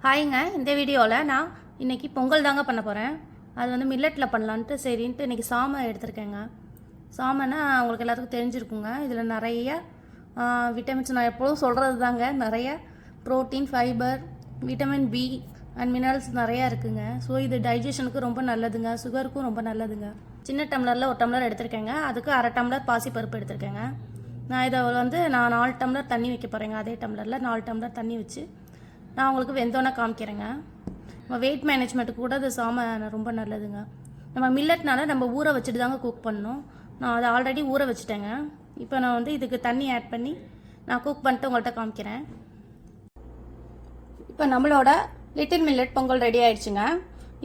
ஹாய்ங்க. இந்த வீடியோவில் நான் இன்றைக்கி பொங்கல் தாங்க பண்ண போகிறேன். அது வந்து மில்லட்டில் பண்ணலான்ட்டு சரின்ட்டு இன்றைக்கி சாமை எடுத்திருக்கேங்க. சாமைன்னா உங்களுக்கு எல்லாத்துக்கும் தெரிஞ்சிருக்குங்க. இதில் நிறைய விட்டமின்ஸ் நான் எப்போதும் சொல்கிறது தாங்க. நிறைய protein, fibre, vitamin B and minerals நிறையா இருக்குங்க. ஸோ இது டைஜஷனுக்கு ரொம்ப நல்லதுங்க, சுகருக்கும் ரொம்ப நல்லதுங்க. சின்ன டம்ளரில் ஒரு டம்ளர் எடுத்திருக்கேங்க. அதுக்கு அரை டம்ளர் பாசிப்பருப்பு எடுத்திருக்கேங்க. நான் இதை வந்து 4 டம்ளர் தண்ணி வைக்க போகிறேங்க. அதே டம்ளரில் 4 டம்ளர் தண்ணி வச்சு நான் உங்களுக்கு வெந்தோன்னே காமிக்கிறேங்க. நம்ம வெயிட் மேனேஜ்மெண்ட்டுக்கு கூட அது சாமை ரொம்ப நல்லதுங்க. நம்ம மில்லட்னால நம்ம ஊற வச்சுட்டு தாங்க குக் பண்ணணும். நான் அதை ஆல்ரெடி ஊற வச்சுட்டேங்க. இப்போ நான் வந்து இதுக்கு தண்ணி ஆட் பண்ணி நான் குக் பண்ணிட்டு உங்கள்கிட்ட காமிக்கிறேன். இப்போ நம்மளோட லிட்டில் மில்லட் பொங்கல் ரெடி ஆயிடுச்சுங்க.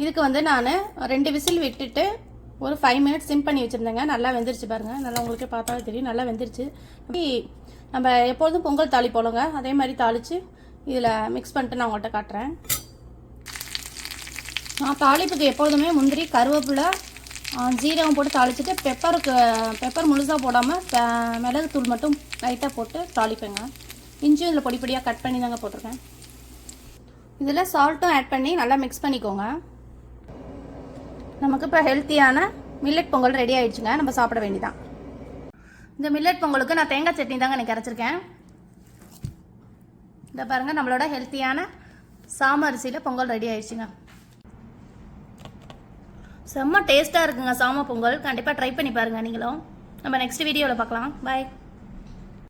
இதுக்கு வந்து நான் 2 விசில் விட்டுட்டு ஒரு 5 மினிட்ஸ் சிம் பண்ணி வச்சுருந்தேங்க. நல்லா வெந்துருச்சு பாருங்கள். நல்லா உங்களுக்கு பார்த்தாலே தெரியும், நல்லா வெந்துருச்சு. அப்படி நம்ம எப்பொழுதும் பொங்கல் தாளிப்போலங்க, அதே மாதிரி தாளித்து இதில் மிக்ஸ் பண்ணிட்டு நான் உங்கள்கிட்ட காட்டுறேன். நான் தாளிப்புக்கு எப்பொழுதுமே முந்திரி, கருவேப்பிலை, ஜீரகம் போட்டு தாளிச்சுட்டு பெப்பர் முழுசாக போடாமல் மிளகுத்தூள் மட்டும் லைட்டாக போட்டு தாளிப்பேங்க. இஞ்சியும் இதில் பொடி பொடியாக கட் பண்ணி தாங்க போட்டிருக்கேன். இதில் சால்ட்டும் ஆட் பண்ணி நல்லா மிக்ஸ் பண்ணிக்கோங்க. நமக்கு இப்போ ஹெல்த்தியான மில்லட் பொங்கல் ரெடி ஆயிடுச்சுங்க. நம்ம சாப்பிட வேண்டியதான். இந்த மில்லட் பொங்கலுக்கு நான் தேங்காய் சட்னி தாங்க எனக்கு அரைச்சிருக்கேன். இந்த பாருங்க, நம்மளோட ஹெல்த்தியான சாமை அரிசியில் பொங்கல் ரெடி ஆயிடுச்சுங்க. செம்ம டேஸ்ட்டாக இருக்குங்க சாமை பொங்கல். கண்டிப்பாக ட்ரை பண்ணி பாருங்கள் நீங்களும். நம்ம நெக்ஸ்ட் வீடியோவில் பார்க்கலாம். பாய்.